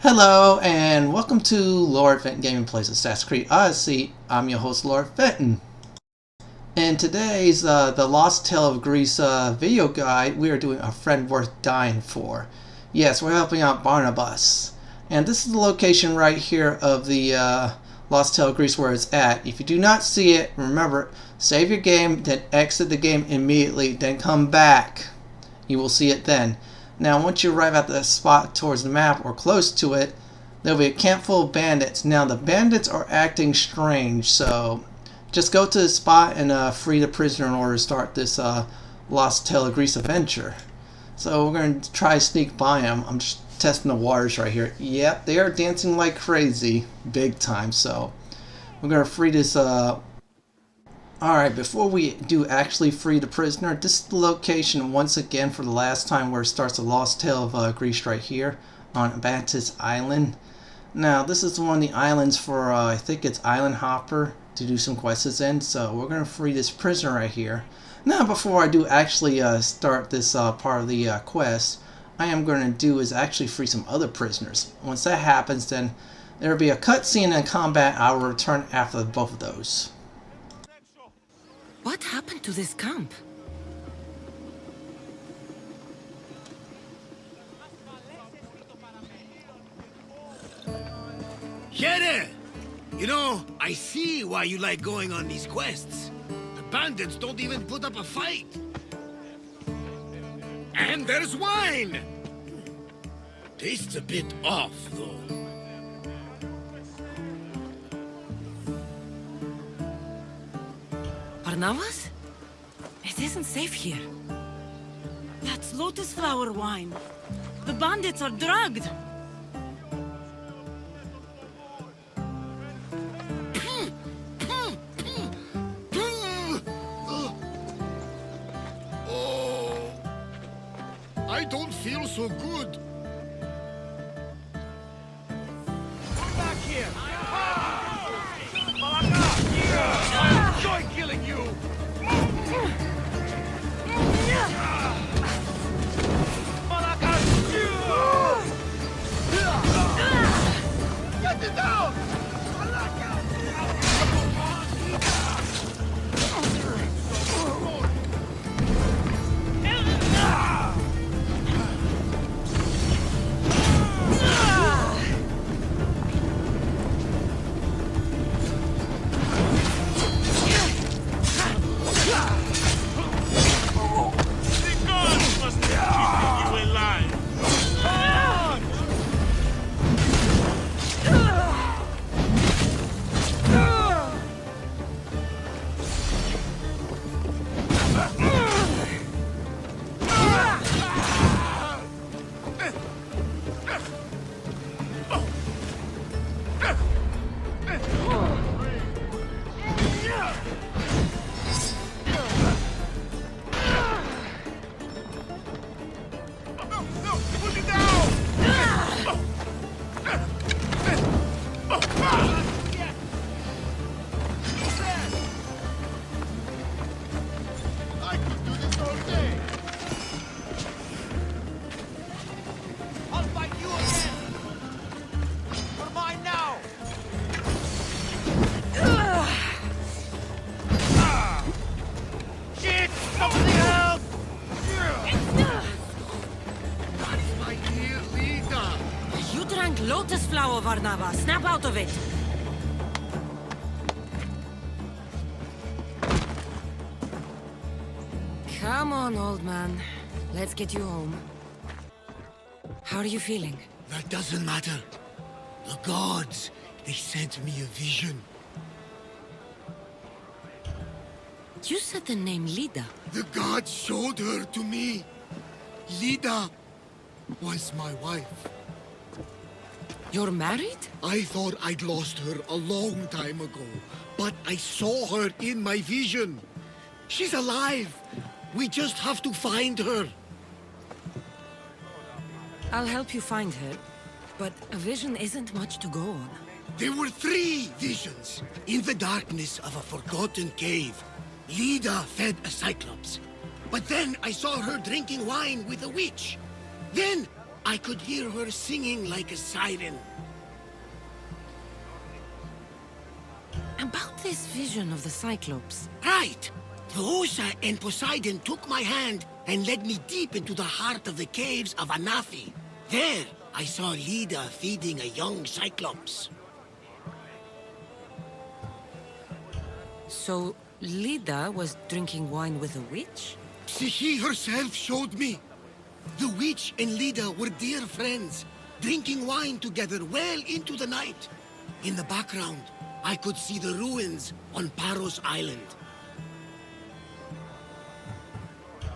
Hello and welcome to Lord Fenton Gaming Plays Assassin's Creed Odyssey. I'm your host Lord Fenton. In today's The Lost Tale of Greece video guide, we are doing A Friend Worth Dying For. Yes, we're helping out Barnabas. And this is the location right here of the Lost Tale of Greece where it's at. If you do not see it, remember, save your game, then exit the game immediately, then come back. You will see it then. Now, once you arrive at the spot towards the map or close to it, there'll be a camp full of bandits. Now, the bandits are acting strange, so just go to the spot and free the prisoner in order to start this Lost Tale of Greece adventure. So we're going to try to sneak by them. I'm just testing the waters right here. Yep, they are dancing like crazy, big time. So we're going to free this. Alright, before we do actually free the prisoner, this is the location once again for the last time where it starts the Lost Tale of Greece right here on Bandits Island. Now, this is one of the islands for, I think it's Island Hopper to do some quests in, so we're going to free this prisoner right here. Now, before I do actually start this part of the quest, I am going to do is actually free some other prisoners. Once that happens, then there will be a cutscene and combat. I will return after both of those. What happened to this camp? Siren! You know, I see why you like going on these quests. The bandits don't even put up a fight. And there's wine! Tastes a bit off, though. Barnabas? It isn't safe here. That's lotus flower wine. The bandits are drugged. Oh, I don't feel so good. Come back here! Enjoy killing you! Get it down! Lotus flower, Barnabas. Snap out of it. Come on, old man. Let's get you home. How are you feeling? That doesn't matter. The gods, they sent me a vision. You said the name Leda. The gods showed her to me. Leda was my wife. You're married? I thought I'd lost her a long time ago, but I saw her in my vision. She's alive. We just have to find her. I'll help you find her, but a vision isn't much to go on. There were 3 visions. In the darkness of a forgotten cave, Leda fed a Cyclops. But then I saw her drinking wine with a witch. Then I could hear her singing like a siren. About this vision of the Cyclops. Right! Rosa and Poseidon took my hand and led me deep into the heart of the caves of Anafi. There, I saw Leda feeding a young Cyclops. So, Leda was drinking wine with a witch? She herself showed me. The witch and Leda were dear friends, drinking wine together well into the night. In the background, I could see the ruins on Paros Island.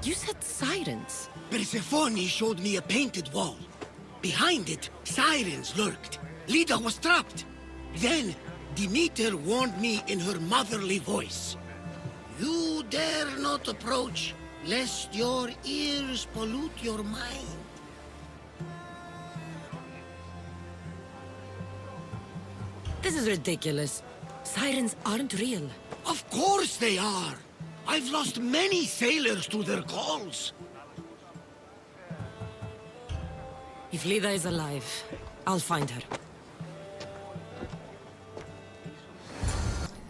You said sirens. Persephone showed me a painted wall. Behind it, sirens lurked. Leda was trapped. Then, Demeter warned me in her motherly voice. You dare not approach, lest your ears pollute your mind. This is ridiculous. Sirens aren't real. Of course they are. I've lost many sailors to their calls. If Leda is alive, I'll find her.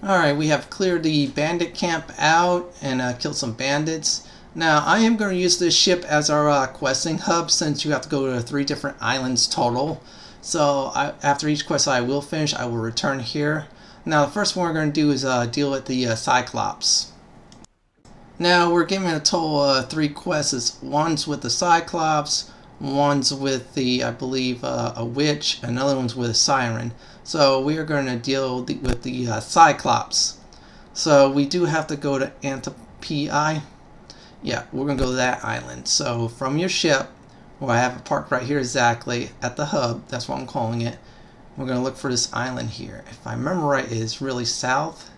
Alright, we have cleared the bandit camp out and killed some bandits. Now, I am going to use this ship as our questing hub since you have to go to 3 different islands total. So, after each quest I will finish, I will return here. Now, the first one we're going to do is deal with the Cyclops. Now, we're given a total of 3 quests. One's with the Cyclops, one's with the, I believe, a witch, another one's with a Siren. So we are going to deal with the Cyclops. So we do have to go to Antipi. Yeah, we're going to go to that island. So from your ship, where I have it parked right here exactly at the hub, that's what I'm calling it, we're going to look for this island here. If I remember right, it is really south.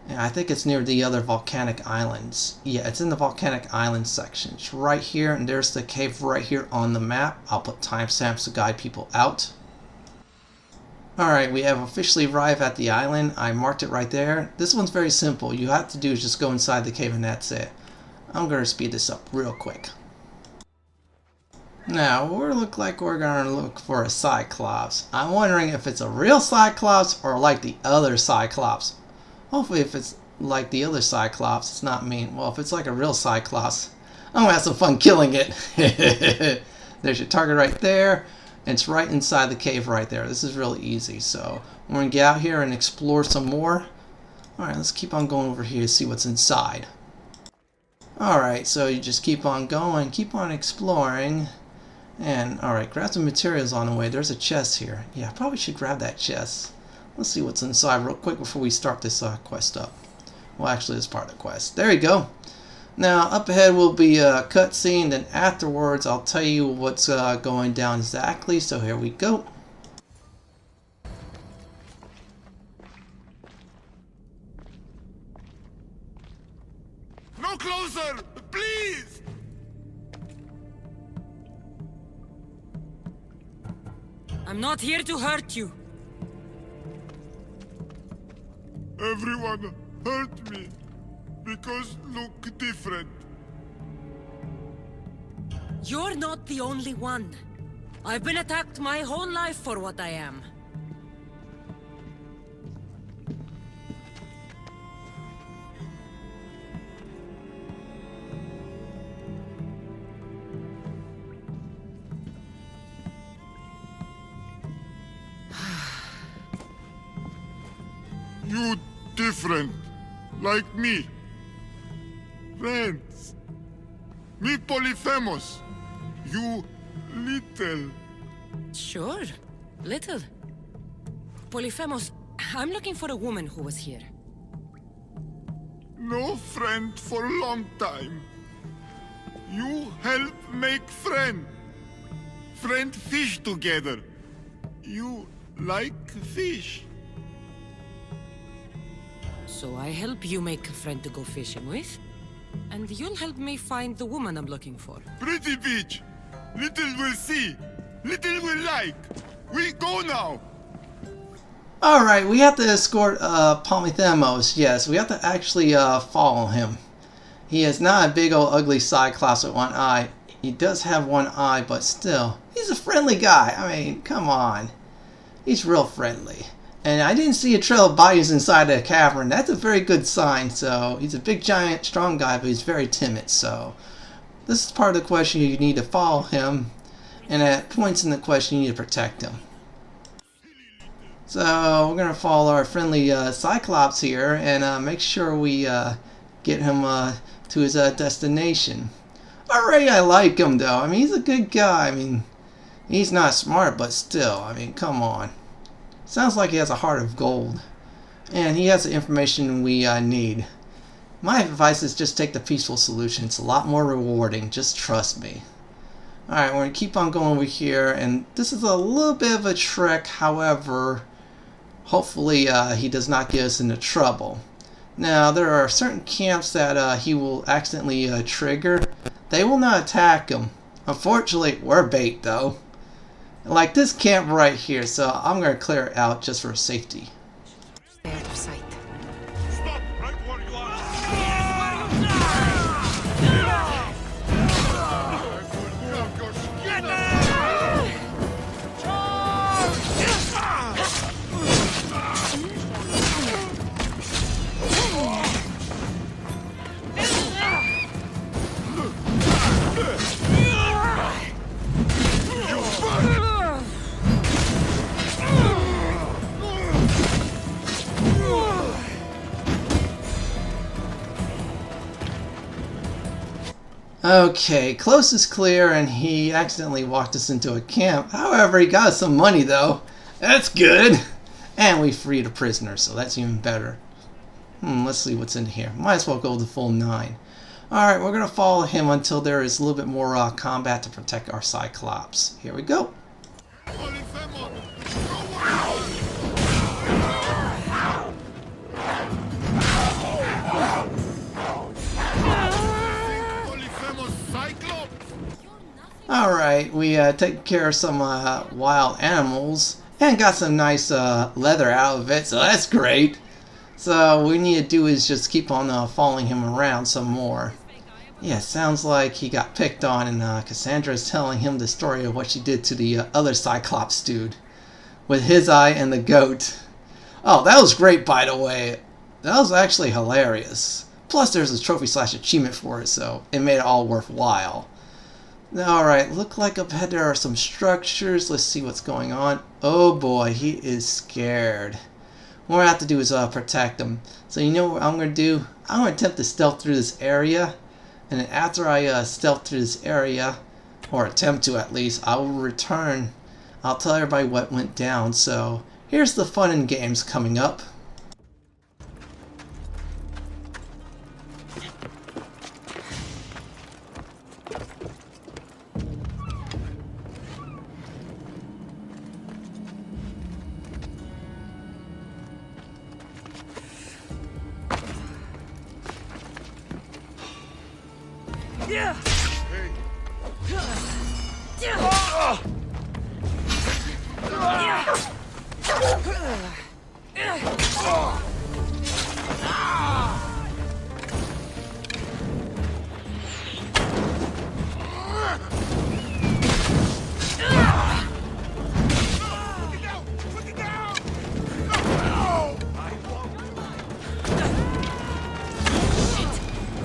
And I think it's near the other volcanic islands. Yeah, it's in the volcanic island section. It's right here, and there's the cave right here on the map. I'll put timestamps to guide people out. Alright, we have officially arrived at the island. I marked it right there. This one's very simple. You have to do is just go inside the cave and that's it. I'm going to speed this up real quick. Now, we're going to look for a Cyclops. I'm wondering if it's a real Cyclops or like the other Cyclops. Hopefully if it's like the other Cyclops, it's not mean. Well, if it's like a real Cyclops, I'm going to have some fun killing it. There's your target right there. It's right inside the cave right there. This is really easy. So we're going to get out here and explore some more. Alright, let's keep on going over here to see what's inside. Alright, so you just keep on going, keep on exploring. And alright, grab some materials on the way. There's a chest here. Yeah, I probably should grab that chest. Let's see what's inside real quick before we start this quest up. Well, actually, it's part of the quest. There you go. Now, up ahead will be a cutscene, then afterwards I'll tell you what's going down exactly. So here we go. No closer! Please! I'm not here to hurt you. Everyone hurt me because look different. You're not the only one. I've been attacked my whole life for what I am. You different, like me. Friends. Me Polyphemos. You little. Sure, little. Polyphemos, I'm looking for a woman who was here. No friend for a long time. You help make friend. Friend fish together. You like fish. So I help you make a friend to go fishing with, and you'll help me find the woman I'm looking for. Pretty beach. Little will see. Little will like. We go now. Alright, we have to escort Polyphemos. Yes, we have to actually follow him. He is not a big old ugly Cyclops with one eye. He does have one eye, but still, he's a friendly guy. I mean, come on. He's real friendly. And I didn't see a trail of bodies inside the cavern. That's a very good sign. So he's a big, giant, strong guy, but he's very timid. So this is part of the question. You need to follow him. And at points in the question, you need to protect him. So we're going to follow our friendly Cyclops here and make sure we get him to his destination. Already I like him though. I mean, he's a good guy. I mean, he's not smart, but still, I mean, come on. Sounds like he has a heart of gold. And he has the information we need. My advice is just take the peaceful solution. It's a lot more rewarding. Just trust me. Alright, we're going to keep on going over here. And this is a little bit of a trek. However, hopefully he does not get us into trouble. Now, there are certain camps that he will accidentally trigger. They will not attack him. Unfortunately, we're bait though. Like this camp right here, so I'm going to clear it out just for safety. Stay out of sight. Stop right where you are. Okay, close is clear, and he accidentally walked us into a camp. However, he got us some money though. That's good. And we freed a prisoner, so that's even better. Let's see what's in here. Might as well go the full 9. Alright, we're going to follow him until there is a little bit more combat to protect our Cyclops. Here we go. Polyphemos, Cyclops. Alright, we taken care of some wild animals and got some nice leather out of it, so that's great. So what we need to do is just keep on following him around some more. Yeah, sounds like he got picked on, and Cassandra is telling him the story of what she did to the other Cyclops dude with his eye and the goat. Oh, that was great, by the way. That was actually hilarious. Plus, there's a trophy/achievement for it, so it made it all worthwhile. Alright, look like up ahead there are some structures. Let's see what's going on. Oh boy, he is scared. What I have to do is protect him. So you know what I'm going to do? I'm going to attempt to stealth through this area. And then after I stealth through this area, or attempt to at least, I will return. I'll tell everybody what went down. So here's the fun and games coming up. Yeah.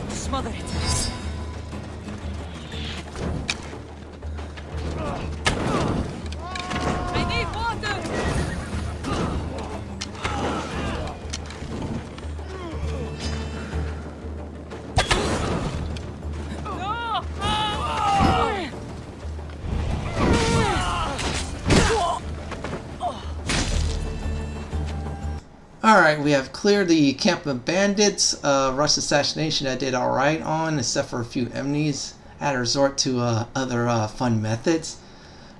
Smother it. I need water. Alright, we have cleared the camp of bandits. Rush assassination I did alright on, except for a few enemies. I had to resort to other fun methods.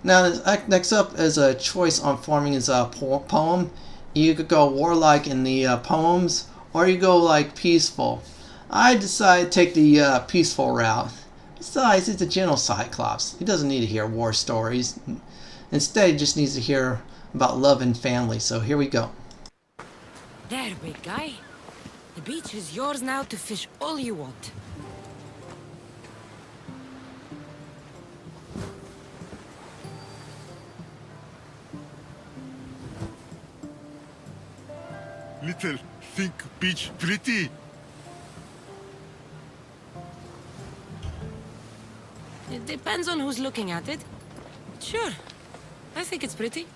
Now, next up is a choice on forming his poem. You could go warlike in the poems, or you go like peaceful. I decided to take the peaceful route. Besides, it's a gentle Cyclops. He doesn't need to hear war stories. Instead, he just needs to hear about love and family. So here we go. There, big guy. The beach is yours now to fish all you want. Little think beach pretty. It depends on who's looking at it. Sure. I think it's pretty.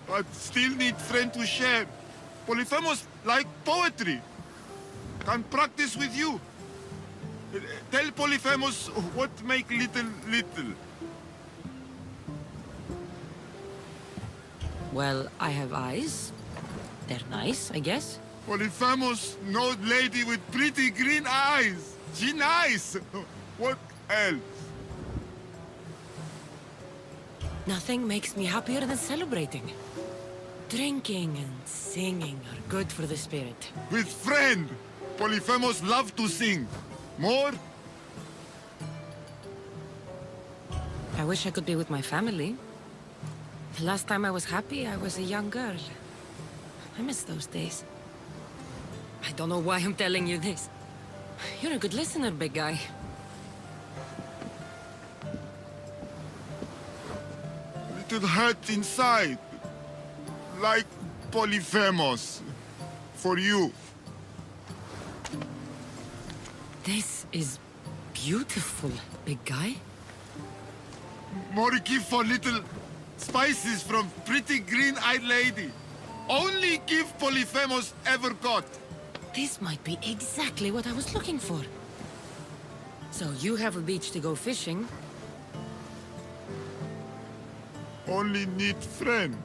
But still need friend to share. Polyphemos like poetry. Can practice with you. Tell Polyphemos what make little. Well, I have eyes. They're nice, I guess. Polyphemos no lady with pretty green eyes. She nice. What else? Nothing makes me happier than celebrating. Drinking and singing are good for the spirit. With friend. Polyphemos love to sing. More? I wish I could be with my family. The last time I was happy, I was a young girl. I miss those days. I don't know why I'm telling you this. You're a good listener, big guy. Little hurt inside. Like Polyphemos. For you. This is beautiful, big guy. More give for little spices from pretty green-eyed lady. Only give Polyphemos ever got. This might be exactly what I was looking for. So you have a beach to go fishing. Only need friend.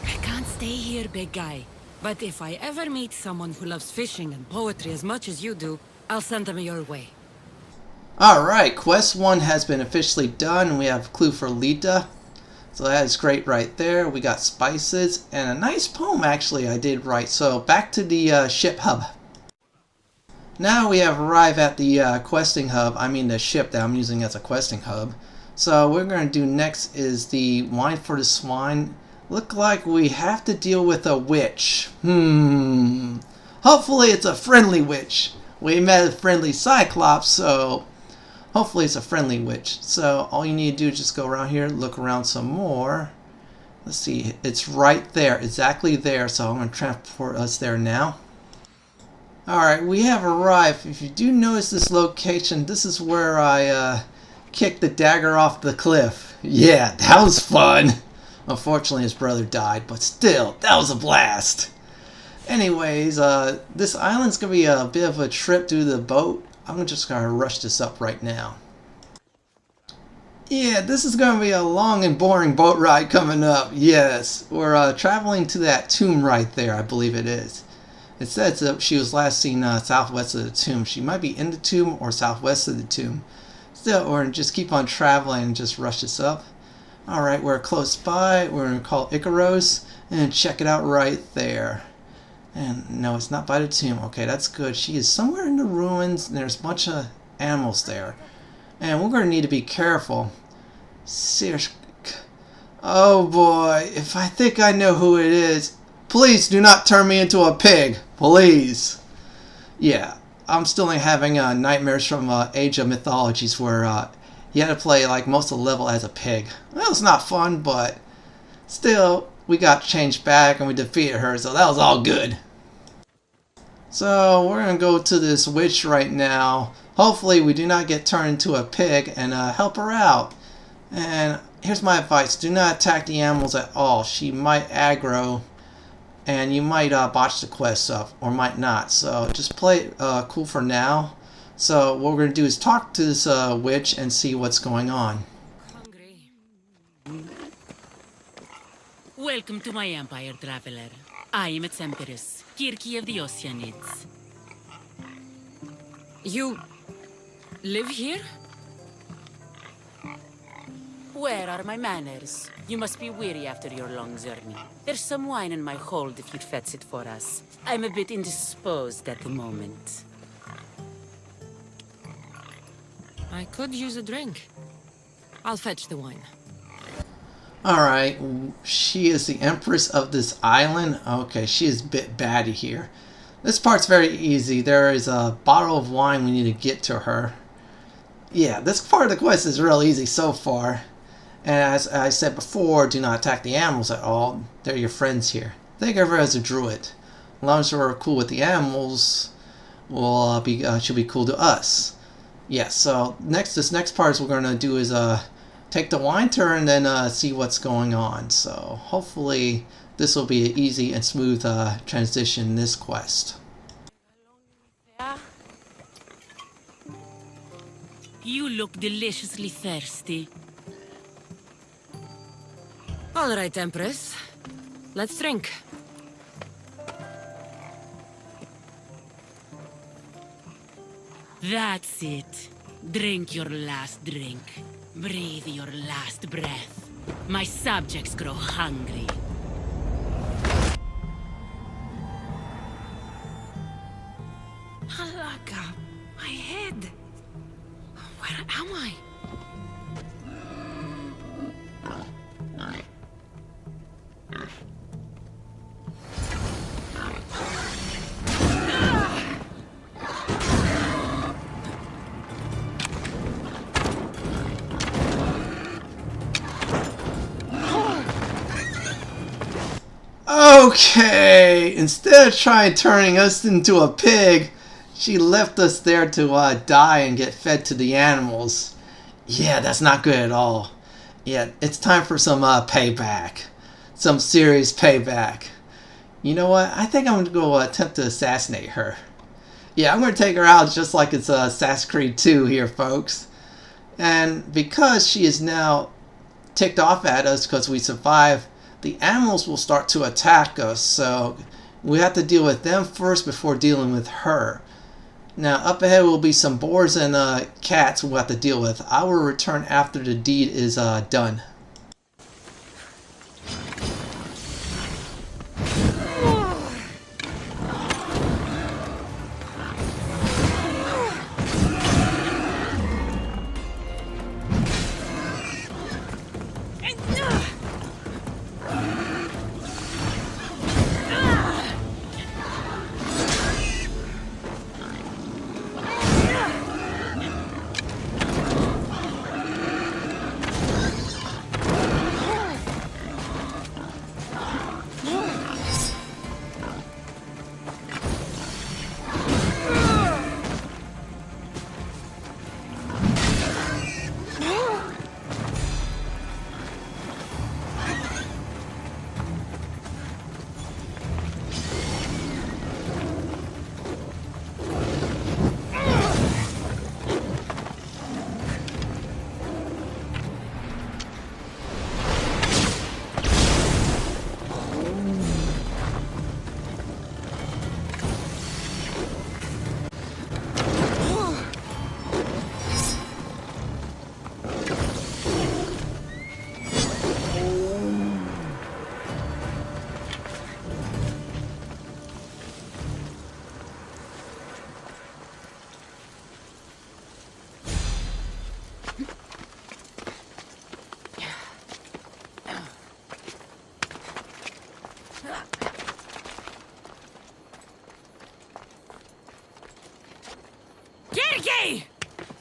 I can't stay here, big guy. But if I ever meet someone who loves fishing and poetry as much as you do, I'll send them your way. Alright, quest 1 has been officially done. We have a clue for Leda. So that is great right there. We got spices and a nice poem actually I did write. So back to the ship hub. Now we have arrived at the questing hub. I mean the ship that I'm using as a questing hub. So what we're going to do next is the wine for the swine. Look like we have to deal with a witch. Hopefully it's a friendly witch. We met a friendly Cyclops, so hopefully it's a friendly witch. So all you need to do is just go around here, look around some more. Let's see, it's right there, exactly there. So I'm going to transport us there now. Alright, we have arrived. If you do notice this location, this is where I kicked the dagger off the cliff. Yeah, that was fun. Unfortunately, his brother died, but still, that was a blast. Anyways, this island's going to be a bit of a trip through the boat. I'm just going to rush this up right now. Yeah, this is going to be a long and boring boat ride coming up. Yes, we're traveling to that tomb right there, I believe it is. It says that she was last seen southwest of the tomb. She might be in the tomb or southwest of the tomb. Still, we're going to just keep on traveling and just rush this up. Alright, we're close by. We're going to call Ikaros and check it out right there. And no, it's not by the tomb. Okay, that's good. She is somewhere in the ruins and there's a bunch of animals there. And we're going to need to be careful. Circe. Oh boy, if I think I know who it is, please do not turn me into a pig. Please. Yeah, I'm still having nightmares from Age of Mythologies where you had to play like most of the level as a pig. Well, it's not fun, but still, we got changed back and we defeated her, so that was all good. So we're going to go to this witch right now. Hopefully we do not get turned into a pig and help her out. And here's my advice. Do not attack the animals at all. She might aggro and you might botch the quest up or might not. So just play it cool for now. So what we're going to do is talk to this witch and see what's going on. Hungry. Welcome to my empire, traveler. I am its empress, Kirki of the Oceanids. You live here? Where are my manners? You must be weary after your long journey. There's some wine in my hold if you'd fetch it for us. I'm a bit indisposed at the moment. I could use a drink. I'll fetch the wine. Alright, she is the empress of this island. Okay, she is a bit batty here. This part's very easy. There is a bottle of wine we need to get to her. Yeah, this part of the quest is real easy so far. And as I said before, do not attack the animals at all. They're your friends here. Think of her as a druid. As long as we're cool with the animals, will should be cool to us. Yeah, so this next part we're gonna do is take the wine turn and then see what's going on. So hopefully this will be an easy and smooth transition in this quest. You look deliciously thirsty. All right, Empress. Let's drink. That's it. Drink your last drink. Breathe your last breath. My subjects grow hungry. Halaka, my head. Where am I? Okay, instead of turning us into a pig, she left us there to die and get fed to the animals. Yeah, that's not good at all. Yeah, it's time for some payback. Some serious payback. You know what? I think I'm going to go attempt to assassinate her. Yeah, I'm going to take her out just like it's Assassin's Creed 2 here, folks. And because she is now ticked off at us because we survived, the animals will start to attack us. So we have to deal with them first before dealing with her. Now, up ahead will be some boars and cats we'll have to deal with. I will return after the deed is done.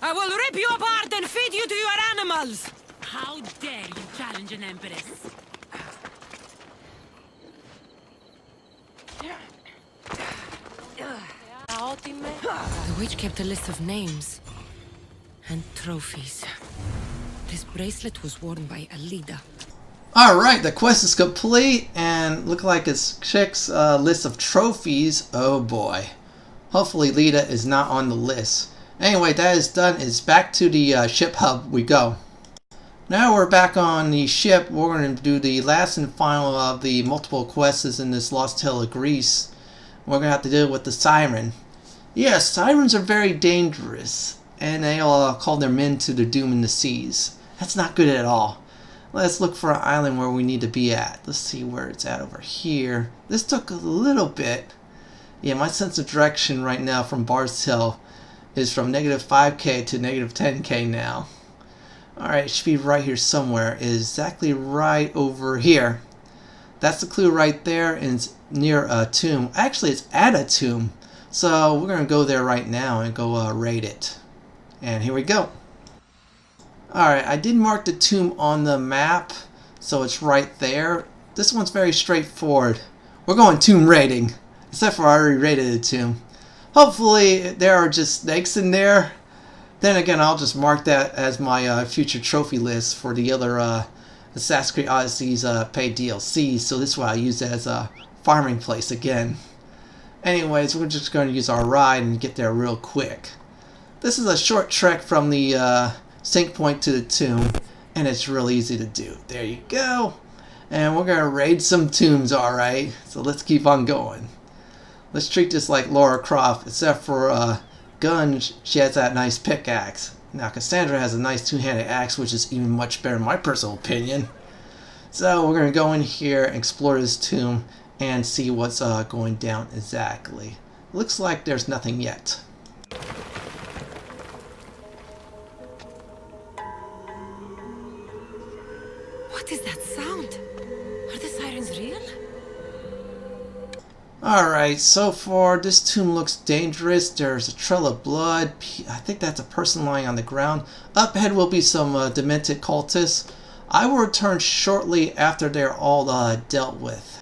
I will rip you apart and feed you to your animals! How dare you challenge an empress? The witch kept a list of names and trophies. This bracelet was worn by Leda. Alright, the quest is complete and look like it's checks list of trophies. Oh boy. Hopefully Leda is not on the list. Anyway, that is done. It's back to the ship hub we go. Now we're back on the ship. We're going to do the last and final of the multiple quests in this Lost Tale of Greece. We're going to have to deal with the Siren. Yes, Sirens are very dangerous, and they'll call their men to their doom in the seas. That's not good at all. Let's look for an island where we need to be at. Let's see where it's at over here. This took a little bit. Yeah, my sense of direction right now from Bard's Tale is from negative 5k to negative 10k now. Alright, it should be right here somewhere. It is exactly right over here. That's the clue right there, and it's near a tomb. Actually, it's at a tomb. So we're going to go there right now and go raid it. And here we go. Alright, I did mark the tomb on the map, so it's right there. This one's very straightforward. We're going tomb raiding, except for I already raided the tomb. Hopefully there are just snakes in there. Then again, I'll just mark that as my future trophy list for the other Assassin's Creed Odyssey's paid DLC, so this is why I use it as a farming place again. Anyways, we're just going to use our ride and get there real quick. This is a short trek from the sync point to the tomb, and it's really easy to do. There you go. And we're going to raid some tombs, alright? So let's keep on going. Let's treat this like Lara Croft, except for Gun, she has that nice pickaxe. Now Cassandra has a nice two-handed axe, which is even much better in my personal opinion. So we're going to go in here, explore this tomb, and see what's going down exactly. Looks like there's nothing yet. What is that sound? Are the sirens real? Alright, so far this tomb looks dangerous. There's a trail of blood. I think that's a person lying on the ground. Up ahead will be some demented cultists. I will return shortly after they're all dealt with.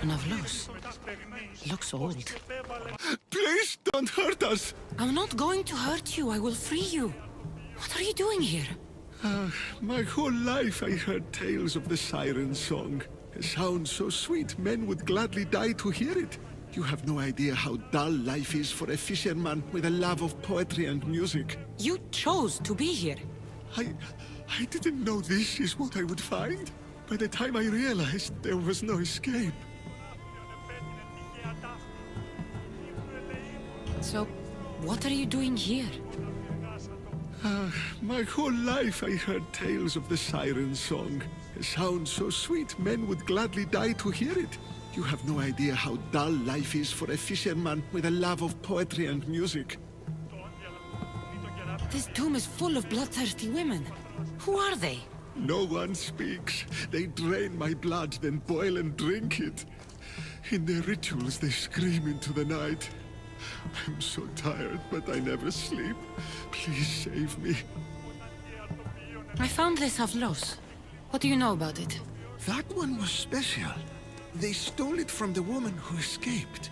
Navlos. Looks old. Please don't hurt us. I'm not going to hurt you. I will free you. What are you doing here? My whole life I heard tales of the Siren song. A sound so sweet men would gladly die to hear it. You have no idea how dull life is for a fisherman with a love of poetry and music. You chose to be here. I didn't know this is what I would find. By the time I realized there was no escape. So, what are you doing here? My whole life I heard tales of the Siren song. A sound so sweet men would gladly die to hear it. You have no idea how dull life is for a fisherman with a love of poetry and music. This tomb is full of bloodthirsty women. Who are they? No one speaks. They drain my blood, then boil and drink it. In their rituals, they scream into the night. I'm so tired, but I never sleep. Please save me. I found this Avlos. What do you know about it? That one was special. They stole it from the woman who escaped.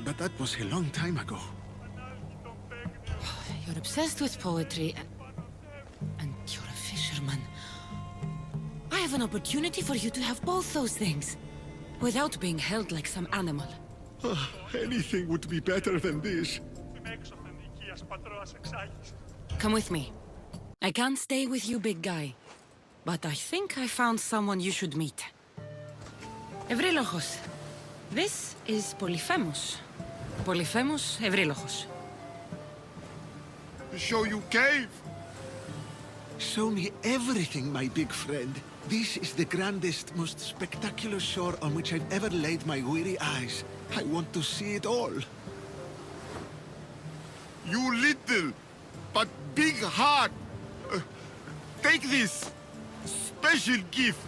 But that was a long time ago. You're obsessed with poetry, and you're a fisherman. I have an opportunity for you to have both those things, without being held like some animal. Anything would be better than this. Come with me. I can't stay with you, big guy. But I think I found someone you should meet. Evrilochos. This is Polyphemos. Polyphemos Evrilochos. Show you cave. Show me everything, my big friend. This is the grandest, most spectacular shore on which I've ever laid my weary eyes. I want to see it all. You little, but big heart. Take this special gift.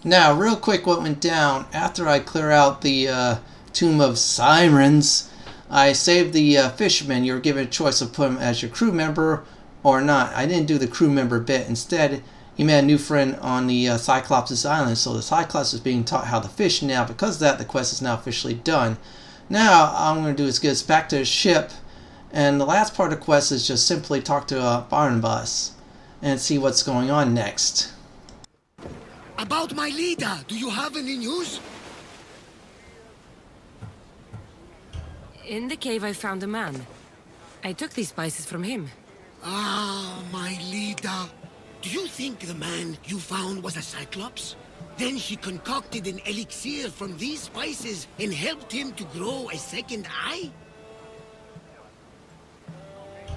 Now, real quick, what went down after I clear out the tomb of Sirens, I saved the Fisherman. You were given a choice of putting him as your crew member or not. I didn't do the crew member bit. Instead, he made a new friend on the Cyclops' island, so the Cyclops is being taught how to fish now. Because of that, the quest is now officially done. Now, all I'm going to do is get us back to the ship, and the last part of the quest is just simply talk to Barnabas and see what's going on next. About my Leda, do you have any news? In the cave I found a man. I took these spices from him. Ah, my Leda. Do you think the man you found was a Cyclops? Then she concocted an elixir from these spices and helped him to grow a second eye?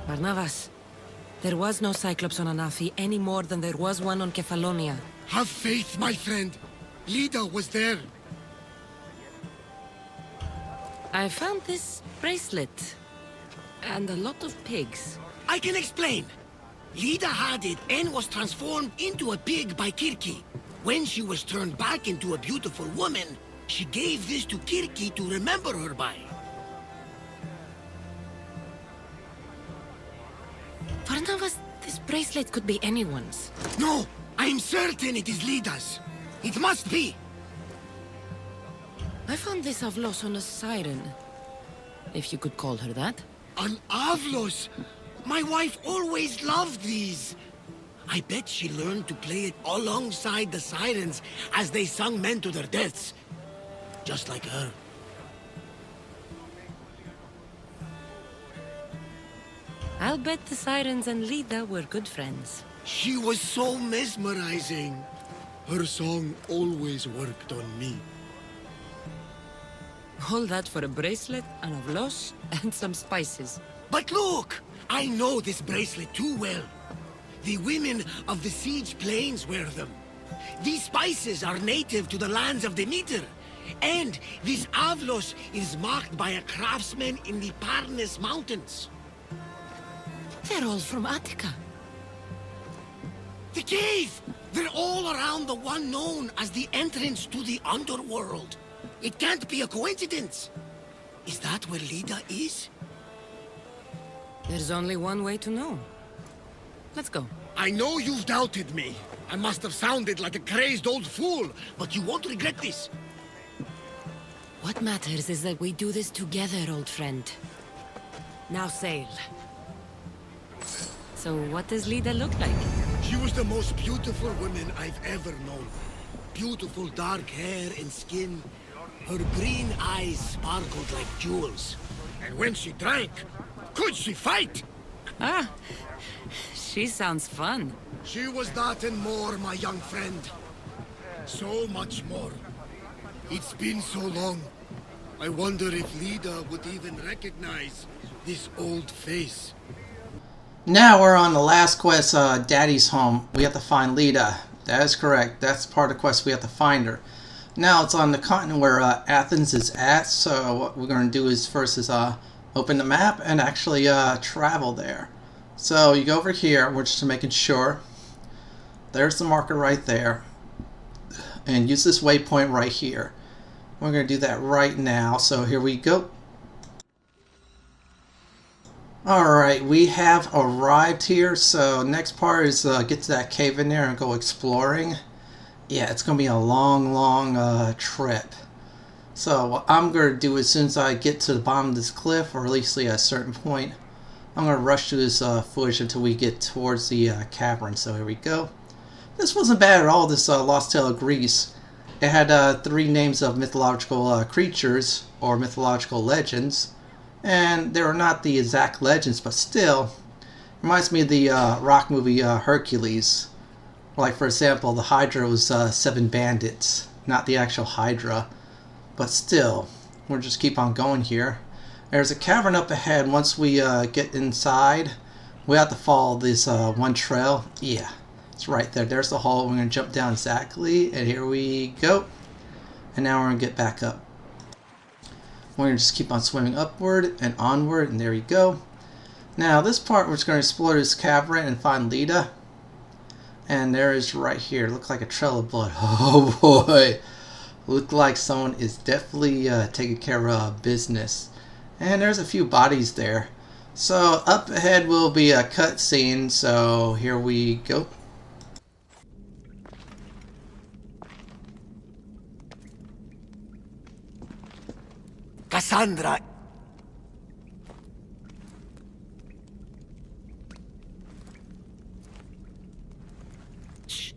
Barnabas, there was no Cyclops on Anafi any more than there was one on Kefalonia. Have faith, my friend. Leda was there. I found this bracelet. And a lot of pigs. I can explain. Leda had it and was transformed into a pig by Kirki. When she was turned back into a beautiful woman, she gave this to Kirki to remember her by. Barnabas, this bracelet could be anyone's. No, I'm certain it is Leda's. It must be. I found this Avlos on a Siren. If you could call her that. An Avlos! My wife always loved these. I bet she learned to play it alongside the Sirens as they sung men to their deaths. Just like her. I'll bet the Sirens and Leda were good friends. She was so mesmerizing. Her song always worked on me. All that for a bracelet, an Avlos, and some spices. But look! I know this bracelet too well. The women of the Siege Plains wear them. These spices are native to the lands of Demeter. And this Avlos is marked by a craftsman in the Parnes Mountains. They're all from Attica. The cave! They're all around the one known as the entrance to the underworld. It can't be a coincidence. Is that where Leda is? There's only one way to know. Let's go. I know you've doubted me. I must have sounded like a crazed old fool, but you won't regret this. What matters is that we do this together, old friend. Now sail. So what does Leda look like? She was the most beautiful woman I've ever known. Beautiful dark hair and skin. Her green eyes sparkled like jewels. And when she drank, could she fight? Ah, she sounds fun. She was that and more, my young friend. So much more. It's been so long. I wonder if Leda would even recognize this old face. Now we're on the last quest, Daddy's Home. We have to find Leda. That is correct. That's part of the quest. We have to find her. Now it's on the continent where Athens is at. So what we're going to do is first is open the map and actually travel there. So you go over here. We're just making sure. There's the marker right there. And use this waypoint right here. We're going to do that right now. So here we go. Alright, we have arrived here, so next part is get to that cave in there and go exploring. Yeah, it's going to be a long trip. So what I'm going to do as soon as I get to the bottom of this cliff, or at least at a certain point, I'm going to rush through this footage until we get towards the cavern. So here we go. This wasn't bad at all, this Lost Tale of Greece. It had 3 names of mythological creatures, or mythological legends. And they were not the exact legends, but still, reminds me of the rock movie Hercules. Like, for example, the Hydra was 7 bandits, not the actual Hydra, but still, we'll just keep on going here. There's a cavern up ahead. Once we get inside, we have to follow this one trail. Yeah, it's right there. There's the hole. We're going to jump down exactly, and here we go. And now we're going to get back up. We're going to just keep on swimming upward and onward, and there we go. Now this part we're just going to explore this cavern and find Leda. And there is right here. Looks like a trail of blood. Oh boy. Look like someone is definitely taking care of business. And there's a few bodies there. So up ahead will be a cutscene. So here we go. Cassandra. Shh.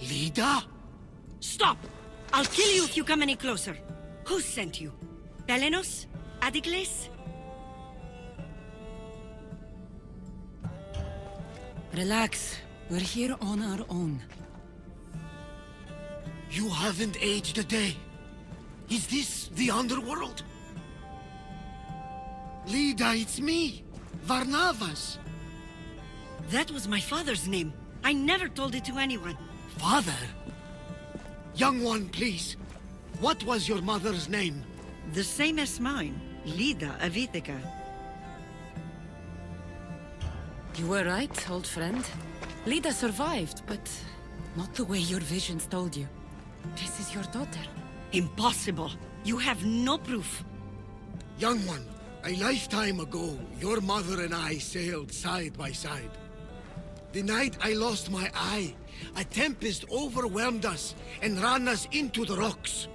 Leda? Stop! I'll kill you if you come any closer. Who sent you? Pelenos? Adicles? Relax. We're here on our own. You haven't aged a day. Is this the underworld? Leda, it's me, Barnabas. That was my father's name. I never told it to anyone. Father? Young one, please. What was your mother's name? The same as mine. Leda of Ithaca. You were right, old friend. Leda survived, but not the way your visions told you. This is your daughter. Impossible. You have no proof. Young one, a lifetime ago, your mother and I sailed side by side. The night I lost my eye, a tempest overwhelmed us and ran us into the rocks.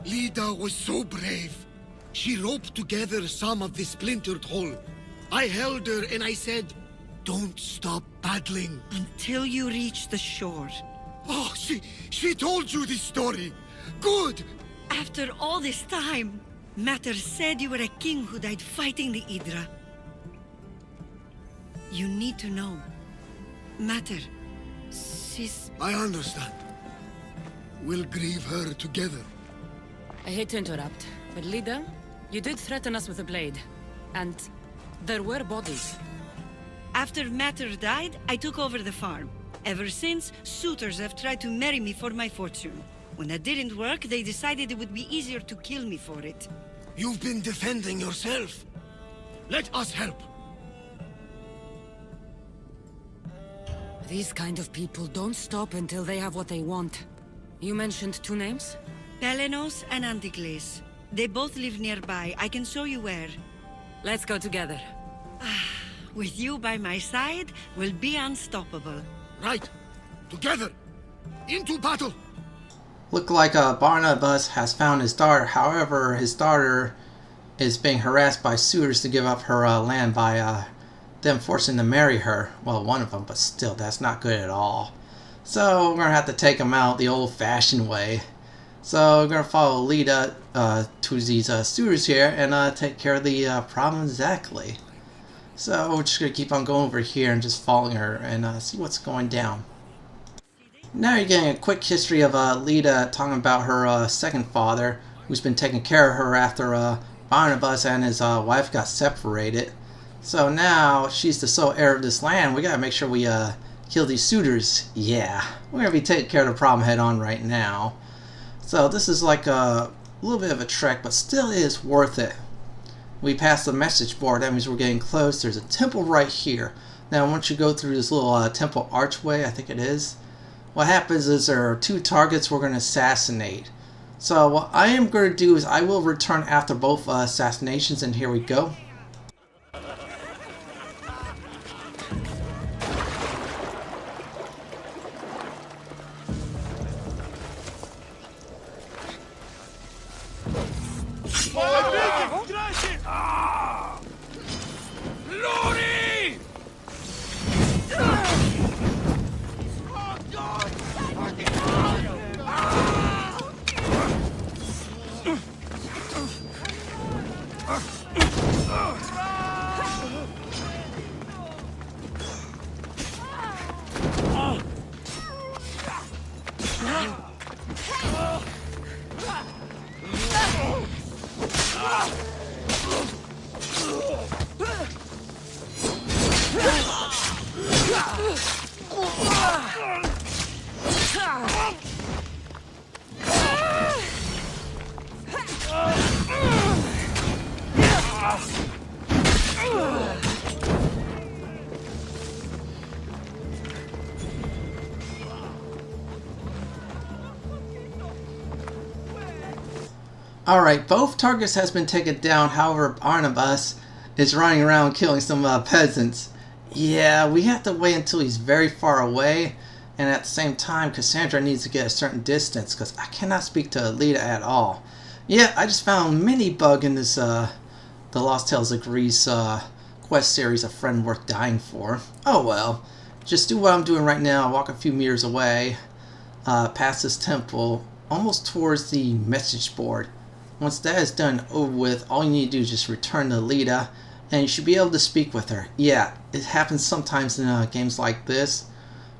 Leda was so brave. She roped together some of the splintered hull. I held her and I said, "Don't stop paddling." Until you reach the shore. Oh, she told you this story. Good. After all this time, Mater said you were a king who died fighting the Hydra. You need to know. Mater, she's... I understand. We'll grieve her together. I hate to interrupt, but Leda, you did threaten us with a blade. And there were bodies. After Mater died, I took over the farm. Ever since, suitors have tried to marry me for my fortune. When that didn't work, they decided it would be easier to kill me for it. You've been defending yourself. Let us help. These kind of people don't stop until they have what they want. You mentioned two names? Pelenos and Anticles. They both live nearby. I can show you where. Let's go together. With you by my side, we'll be unstoppable. Right. Together. Into battle. Look like Barnabas has found his daughter. However, his daughter is being harassed by suitors to give up her land by them forcing to marry her. Well, one of them, but still, that's not good at all. So we're going to have to take him out the old-fashioned way. So we're going to follow Leda to these suitors here and take care of the problem exactly. So we're just going to keep on going over here and just following her and see what's going down. Now you're getting a quick history of Leda talking about her second father, who's been taking care of her after Barnabas and his wife got separated. So now she's the sole heir of this land. We gotta make sure we kill these suitors. Yeah, we're gonna be taking care of the problem head on right now. So this is like a little bit of a trek, but still is worth it. We passed the message board. That means we're getting close. There's a temple right here. Now once you go through this little temple archway, I think it is, what happens is there are two targets we're going to assassinate. So what I am going to do is I will return after both assassinations, and here we go. Alright, both targets has been taken down, however Barnabas is running around killing some peasants. Yeah, we have to wait until he's very far away, and at the same time Cassandra needs to get a certain distance because I cannot speak to Leda at all. Yeah, I just found a mini bug in this The Lost Tales of Greece quest series, A Friend Worth Dying For. Oh well, just do what I'm doing right now, walk a few meters away, past this temple, almost towards the message board. Once that is done over with, all you need to do is just return to Leda, and you should be able to speak with her. Yeah, it happens sometimes in games like this,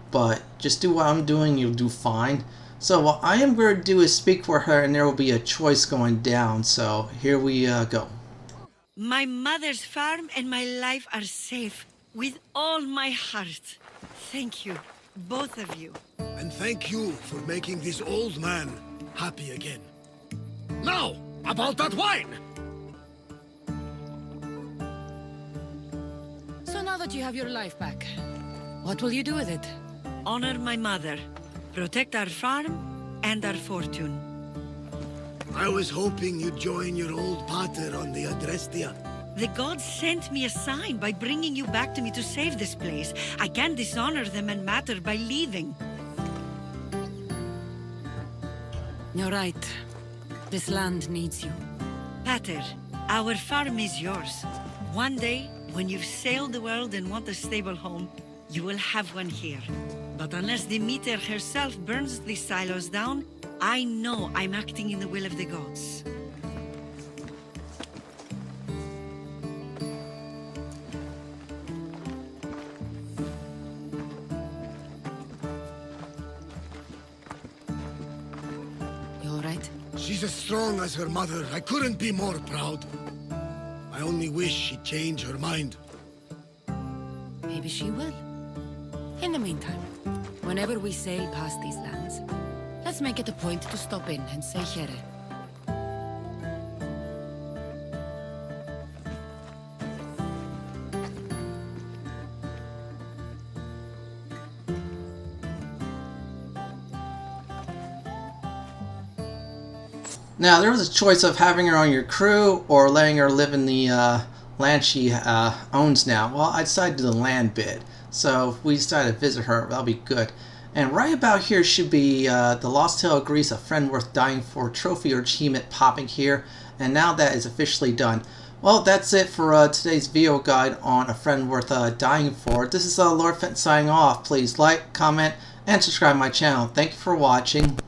but just do what I'm doing, you'll do fine. So what I am going to do is speak with her, and there will be a choice going down. So here we go. My mother's farm and my life are safe. With all my heart. Thank you, both of you. And thank you for making this old man happy again. Now, about that wine! So now that you have your life back, what will you do with it? Honor my mother. Protect our farm and our fortune. I was hoping you'd join your old pater on the Adrestia. The gods sent me a sign by bringing you back to me to save this place. I can't dishonor them and matter by leaving. You're right. This land needs you. Pater, our farm is yours. One day, when you've sailed the world and want a stable home, you will have one here. But unless Demeter herself burns these silos down, I know I'm acting in the will of the gods. You alright? She's as strong as her mother. I couldn't be more proud. I only wish she'd change her mind. Maybe she will. In the meantime, whenever we sail past these lands, let's make it a point to stop in and say here. Now, there was a choice of having her on your crew or letting her live in the land she owns now. Well, I decided to do the land bit. So if we decide to visit her, that'll be good. And right about here should be the Lost Tale of Greece, A Friend Worth Dying For trophy or achievement popping here. And now that is officially done. Well, that's it for today's video guide on A Friend Worth Dying For. This is Lord Fenton signing off. Please like, comment, and subscribe to my channel. Thank you for watching.